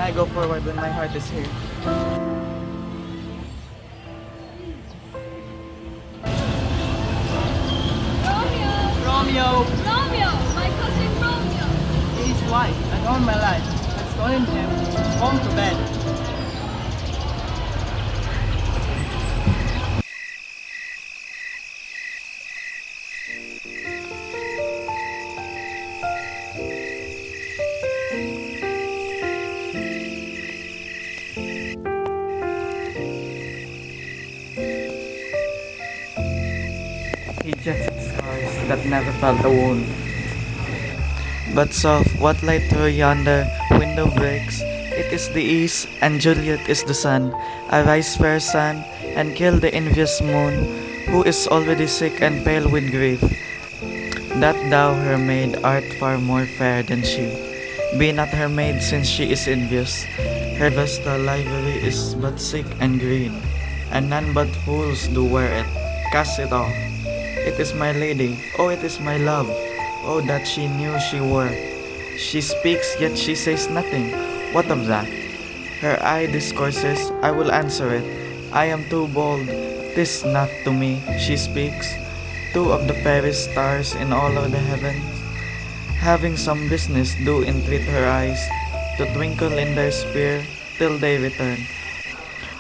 I go forward when my heart is here? Romeo! Romeo! Romeo! My cousin Romeo! His wife and all my life has calling him home to bed. He jets at scars that never felt a wound. But soft, what light through yonder window breaks? It is the east, and Juliet is the sun. Arise, fair sun, and kill the envious moon, who is already sick and pale with grief. That thou, her maid, art far more fair than she. Be not her maid, since she is envious. Her vestal livery is but sick and green, and none but fools do wear it. Cast it off. It is my lady, oh it is my love. Oh that she knew she were. She speaks, yet she says nothing. What of that? Her eye discourses, I will answer it. I am too bold, 'tis not to me she speaks. Two of the fairest stars in all of the heavens, having some business, do entreat her eyes to twinkle in their sphere till they return.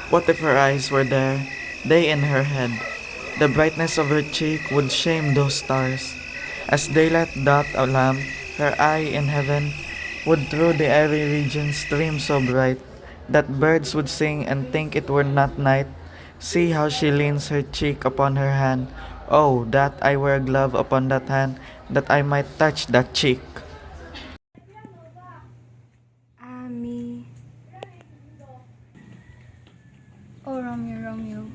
What if her eyes were there, they in her head? The brightness of her cheek would shame those stars. As daylight doth a lamp, her eye in heaven would through the airy region stream so bright that birds would sing and think it were not night. See how she leans her cheek upon her hand. Oh, that I wear a glove upon that hand, that I might touch that cheek. Ami. O Romeo, Romeo,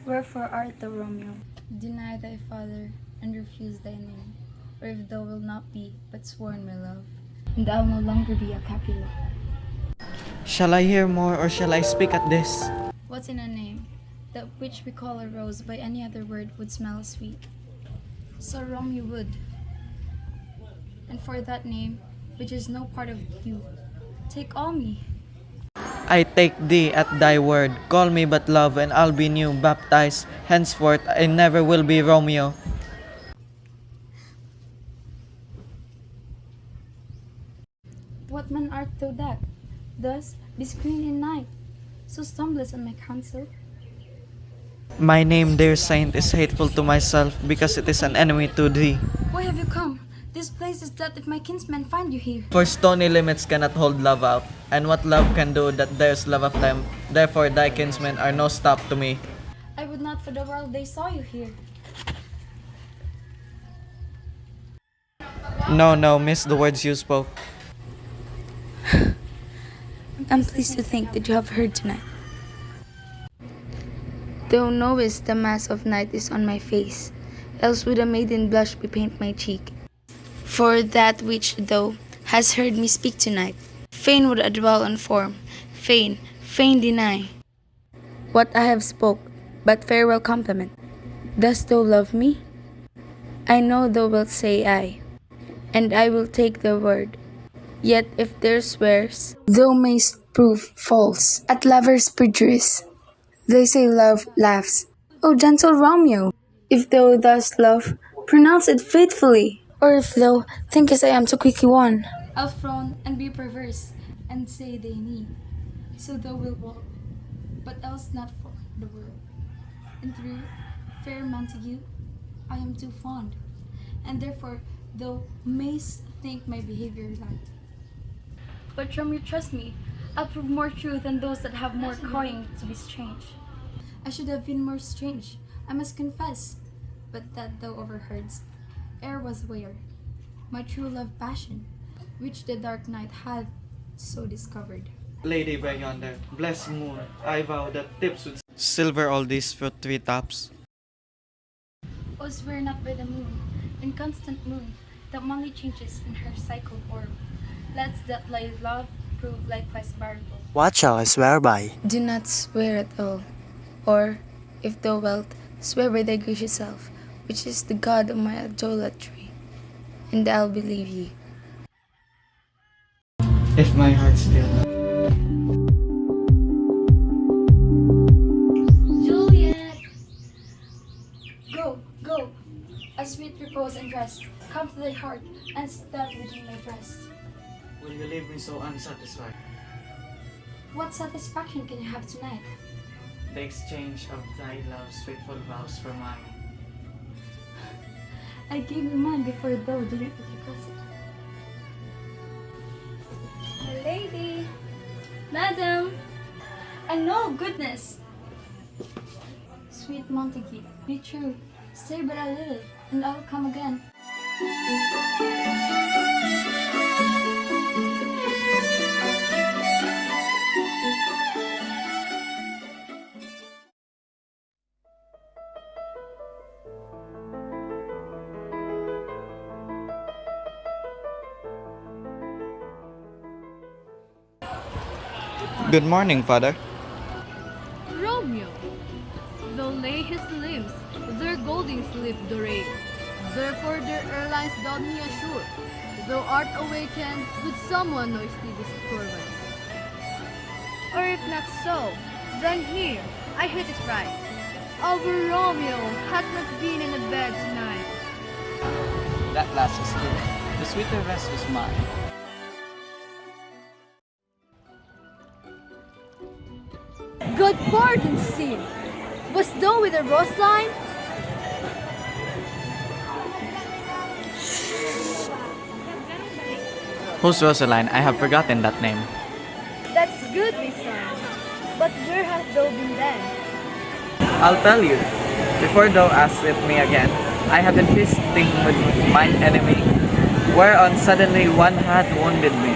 wherefore art thou Romeo? Deny thy father, and refuse thy name. Or if thou wilt not be, but sworn my love, and I'll no longer be a Capulet. Shall I hear more or shall I speak at this? What's in a name? That which we call a rose by any other word would smell sweet. So Romeo would. And for that name, which is no part of you, take all me. I take thee at thy word. Call me but love, and I'll be new, baptized. Henceforth, I never will be Romeo. What man art thou that, thus discreet in night, so stumblest on my counsel? My name, dear saint, is hateful to myself, because it is an enemy to thee. Why have you come? This place is death if my kinsmen find you here. For stony limits cannot hold love out, and what love can do that dares love of them, therefore thy kinsmen are no stop to me. I would not for the world they saw you here. No, miss the words you spoke. I'm pleased to think that you have heard tonight. Thou knowest the mask of night is on my face, else would a maiden blush bepaint my cheek. For that which thou hast heard me speak tonight, fain would I dwell on form, fain deny what I have spoke, but farewell compliment. Dost thou love me? I know thou wilt say aye, and I will take the word. Yet if there swears, thou mayst prove false at lovers' perjuries. They say love laughs. O gentle Romeo, if thou dost love, pronounce it faithfully. Or if thou thinkest I am too quickly won, I'll frown and be perverse, and say they need. So thou wilt walk, but else not for the world. And through fair Montague, I am too fond, and therefore thou mayst think my behavior light. But Romeo, trust me, I'll prove more true than those that have more coying to be strange. I should have been more strange, I must confess, but that thou overheardst, ere was aware, my true love passion, which the dark night had so discovered. Lady by yonder, blessed moon, I vow that tips would silver all these fruit tree tops. O swear not by the moon, inconstant moon, that monthly changes in her cycled orb. Let's that thy love prove likewise variable. What shall I swear by? Do not swear at all, or, if thou wilt, swear by thy gracious self, which is the God of my idolatry, and I'll believe ye. If my heart still repose and rest. Come to thy heart and stand within my breast. Will you leave me so unsatisfied? What satisfaction can you have tonight? The exchange of thy love's faithful vows for mine. I gave you mine before thou didn't request it. My lady! Madam! And no goodness! Sweet Montague, be true. Stay but a little, and I will come again. Good morning, Father. Romeo, though lay his limbs, their golden sleep doray. Therefore their airlines doth me assure, thou art awakened with someone noisy disturbance. Or if not so, then here, I hit it right. Our Romeo hath not been in a bed tonight. That last is true. The sweeter rest was mine. God pardon sin! Was thou with a Rosaline? Who's Rosaline? I have forgotten that name. That's good, my son. But where hast thou been then? I'll tell you. Before thou askest me again, I have been feasting with mine enemy, whereon suddenly one hath wounded me.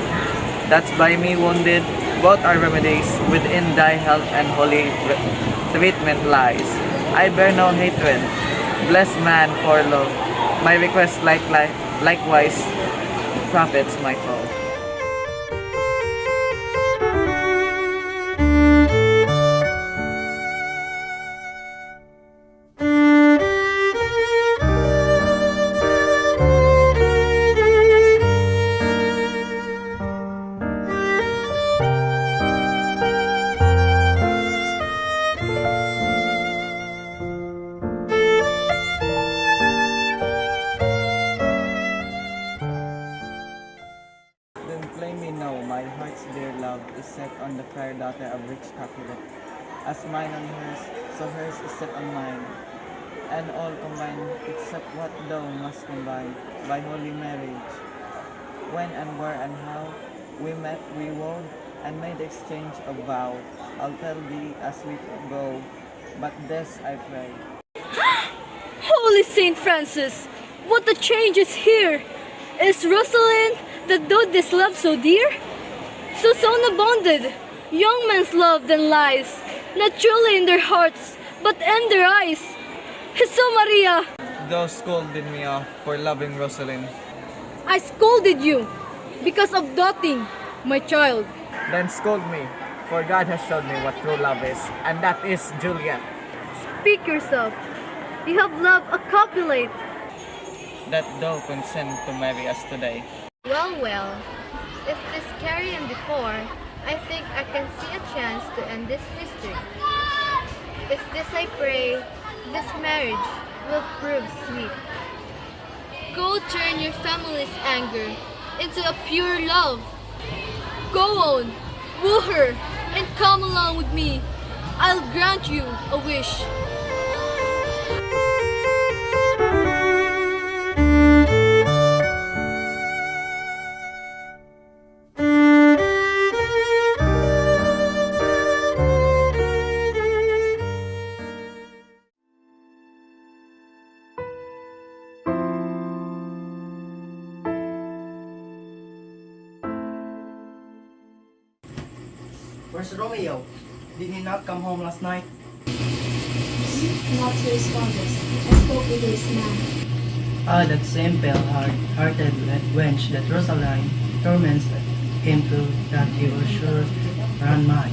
That's by me wounded, both are remedies within thy health and holy treatment lies. I bear no hatred, bless man for love. My request likewise profits my foe. Then plainly know my heart's dear love is set on the fair daughter of rich Capulet. As mine on hers, so hers is set on mine. And all combined, except what thou must combine, by holy marriage. When and where and how we met, we wooed, and made exchange of vow. I'll tell thee as we go, but this I pray. Holy Saint Francis, what a change is here! Is Rosalind that doth this love so dear? So soon abounded, young men's love then lies, not truly in their hearts, but in their eyes. Jesu Maria, Thou scolded me off for loving Rosalind. I scolded you because of doting, my child. Then scold me, for God has showed me what true love is, and that is Juliet. Speak yourself. You have loved a Capulet. That thou consent to marry us today. Well, if this carrion before, I think I can see a chance to end this mystery. If this I pray, this marriage will prove sweet. Go turn your family's anger into a pure love. Go on, woo her, and come along with me. I'll grant you a wish. Where's Romeo? Did he not come home last night? Not to his fathers. I spoke with his man. Ah, that same pale-hearted wench that Rosaline torments came to that you were sure ran mad.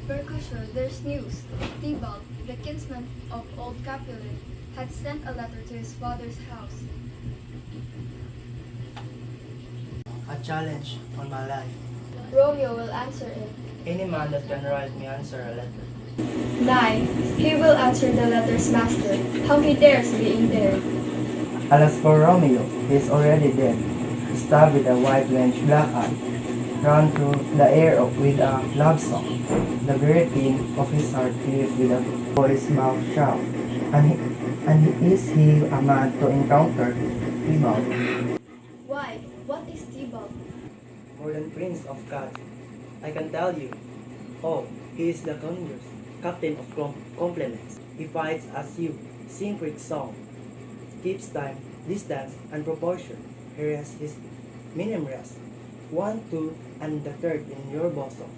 Percussion, there's news. Tybalt, the kinsman of old Capulet, had sent a letter to his father's house. A challenge on my life. Romeo will answer it. Any man that can write me answer a letter. Nay, he will answer the letter's master. How he dares being there. Alas for Romeo, he is already dead, stabbed with a wide-ranged black eye, run through the air with a love song. The very pin of his heart cleaves with a boy's mouth shaft, is he a man to encounter Tybalt? Why? What is Tybalt? More than prince of gods, I can tell you. Oh, he is the conjurer's captain of compliments. He fights as you, sing quick song, keeps time, distance, and proportion. He rests his minimum rest. 1, 2, and the third in your bosom.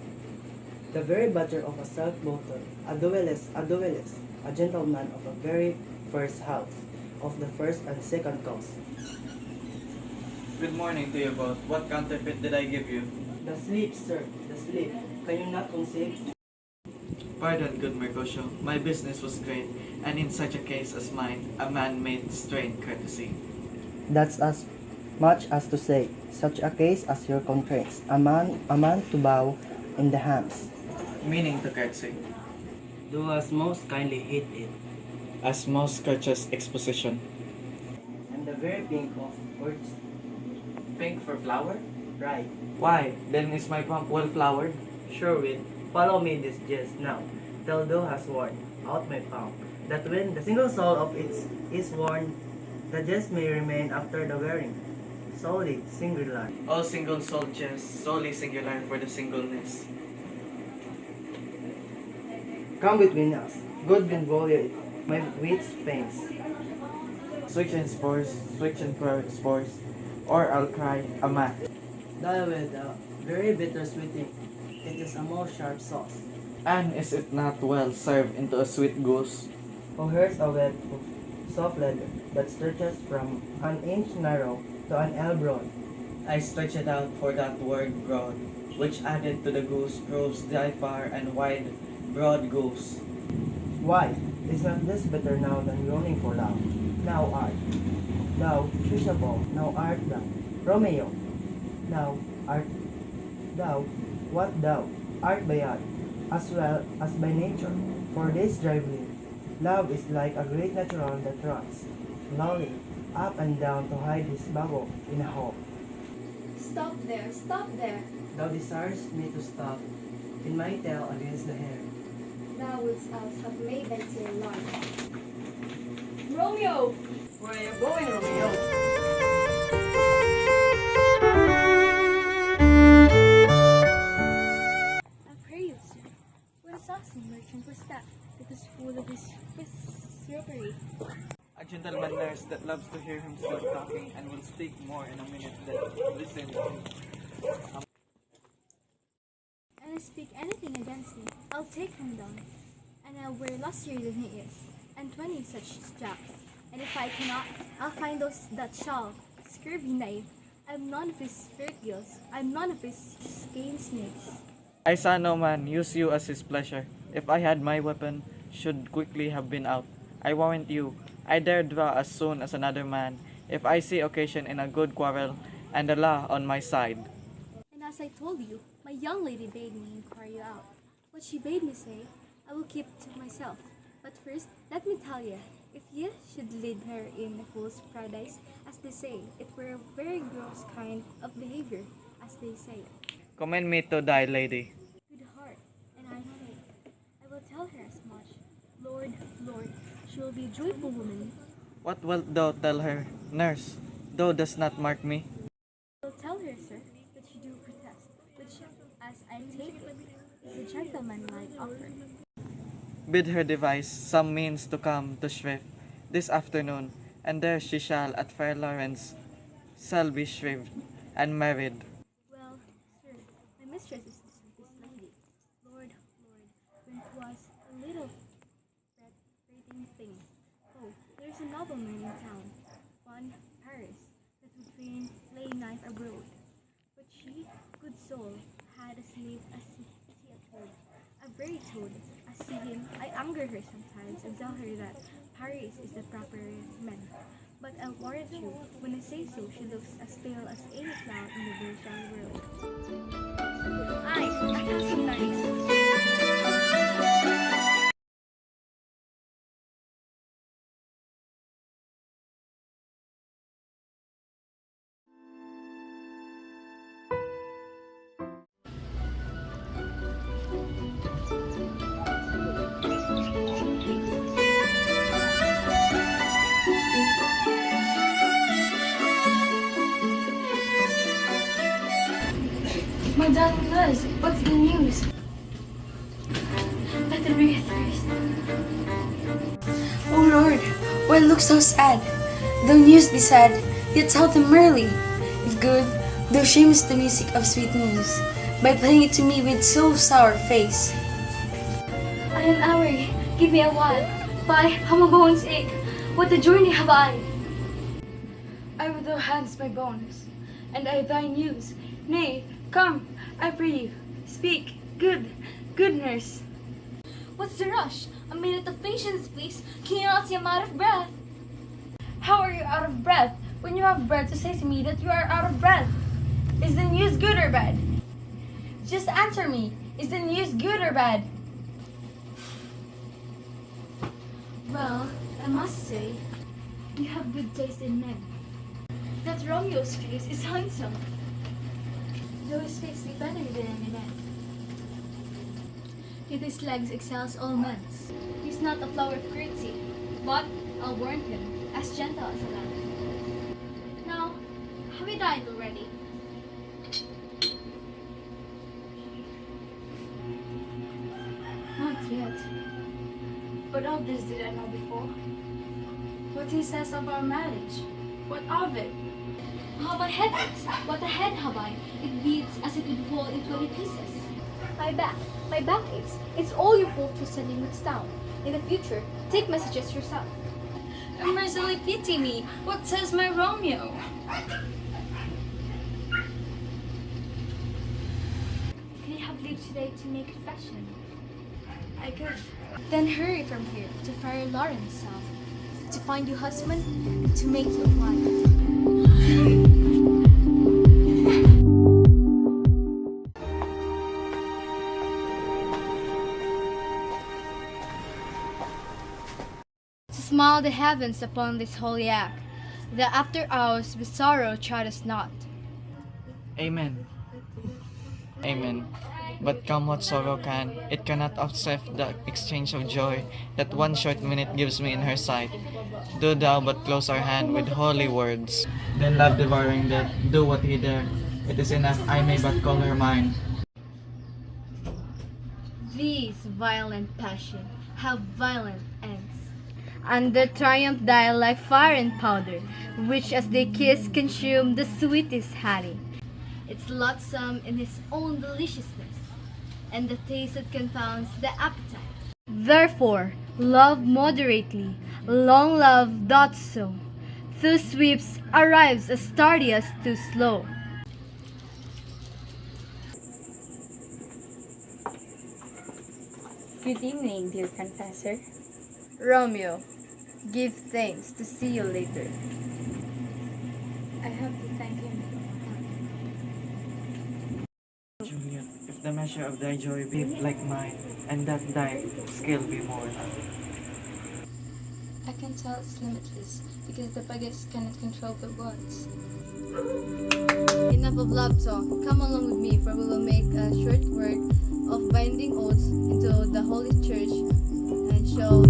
The very butcher of a self-voter, a duelist, a gentleman of a very first house, of the first and second cause. Good morning to you both. What counterfeit did I give you? The sleep, sir, the sleep. Can you not conceive? Pardon, good Mercutio. My business was great, and in such a case as mine, a man may strain courtesy. That's as much as to say, such a case as your contracts, a man to bow in the hams. Meaning to courtesy. Do us most kindly hit it. As most courteous exposition. And the very pink of words. Pink for flower? Right. Why? Then is my pump well flowered? Sure will. Follow me this jest now. Till thou hast worn out my palm, that when the single sole of it is worn, the jest may remain after the wearing. Solely singular. All single soul jest, solely singular for the singleness. Come between us. Good Benvolio, my wits faints. Switch and spores, or I'll cry a mat. Die with a very bitter sweeting. It is a most sharp sauce. And is it not well served into a sweet goose? Oh, here's a wet of soft leather that stretches from an inch narrow to an ell broad. I stretch it out for that word broad, which added to the goose proves thy far and wide, broad goose. Why, is not this better now than groaning for love? Now art thou Crucible, now art thou Romeo, now art thou what thou art by art, as well as by nature. For this drively, love is like a great natural that runs, lolling up and down to hide his bubble in a hole. Stop there, stop there. Thou desirest me to stop in my tail against the hair. Thou wouldst else have made thy tear large. Romeo! Where are you going, Romeo? I pray you, sir, what a saucy merchant was that was full of his roguery? A gentleman nurse that loves to hear himself talking and will speak more in a minute than listen. And I speak anything against him, I'll take him down, and I'll wear lustier than he is, and 20 such jacks. And if I cannot, I'll find those that shall. Scurvy knave, I'm none of his Virgils, I'm none of his gainsmates. I saw no man use you as his pleasure. If I had my weapon, should quickly have been out. I warrant you, I dare draw as soon as another man, if I see occasion in a good quarrel, and the law on my side. And as I told you, my young lady bade me inquire you out. What she bade me say, I will keep to myself. But first, let me tell you, if ye should lead her in a fool's paradise, as they say, it were a very gross kind of behavior, as they say. Commend me to thy lady. Good heart, and I know it. I will tell her as much. Lord, Lord, she will be a joyful woman. What wilt thou tell her, nurse? Thou dost not mark me. I will tell her, sir, that you do protest, which, as I take it, is a gentlemanlike offer. Bid her devise some means to come to Shrift this afternoon, and there she shall at fair Lawrence shall be shrived and married. Well, sir, my mistress is this lady. Lord, Lord, when 'twas a little rating thing. Oh, there's a nobleman in town, one Paris, that would fain lay knife abroad. But she, good soul, had a slave as he a toad, a very toad. I see him, I anger her sometimes and tell her that Paris is the proper man. But I'll warrant you, when I say so, she looks as pale as any cloud in the blue world. Ay, a thousand thanks. My darling Luz, what's the news? Let it be first. Oh Lord, why look so sad? Though news be sad, yet tell them merrily. If good, though shame is the music of sweet news, by playing it to me with so sour face. I am Avery, give me a while. Why, how my bones ache. What a journey have I! I with thou hands my bones, and I thy news. Nay, come, I pray you, speak, good nurse. What's the rush? A minute of patience, please. Can you not see I'm out of breath? How are you out of breath when you have breath to say to me that you are out of breath? Is the news good or bad? Just answer me. Is the news good or bad? Well, I must say, you have good taste in men. That Romeo's face is handsome, though his face be better than any man. Yet his legs excels all men's. He's not a flower of courtesy, but I'll warn him, as gentle as a lamb. Now, have you dined already? Not yet. But of this did I know before. What he says of our marriage, what of it? How about headaches? What a head have I! It beats as it would fall in 20 pieces. My back aches. It's all your fault for sending Wits down. In the future, take messages yourself. Mercifully pity me. What says my Romeo? Can you have leave today to make confession? I could. Then hurry from here to Friar Lawrence south, to find you husband, to make you a wife. Smile the heavens upon this holy act, that after hours with sorrow chide us not. Amen. Amen. But come what sorrow can, it cannot offset the exchange of joy that one short minute gives me in her sight. Do thou but close our hand with holy words. Then love devouring death, do what he dare. It is enough I may but call her mine. These violent passion have violent ends, and their triumph die like fire and powder, which as they kiss consume the sweetest honey. It's loathsome in its own deliciousness, and the taste that confounds the appetite. Therefore, love moderately, long love doth so. Through sweeps arrives as tardy as too slow. Good evening, dear confessor. Romeo, give thanks to see you later. I have to thank him. Juliet, if the measure of thy joy be like mine, and that thy skill be more. I can tell it's limitless because the beggars cannot control the words. Enough of love talk. Come along with me, for we will make a short work of binding oaths into the Holy Church and show